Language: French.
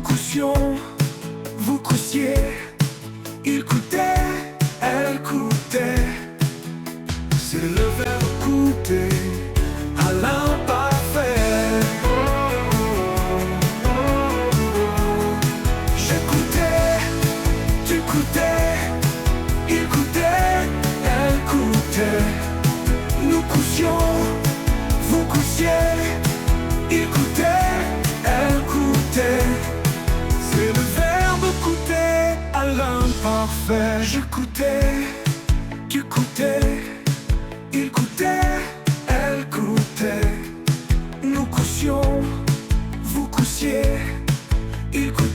coussions, vous coussiez, il coûtait, elle coûtait. C'est le verbe coûter à l'imparfait. J'écoutais, tu coûtais, il coûtait, elle coûtait. Nous coussions, vous coussiez, il coûtait, elle coûtait. C'est le verbe coûter à l'imparfait. Je coûtais, tu coûtais, il coûtait, elle coûtait. Nous coussions, vous coussiez, il coûtait.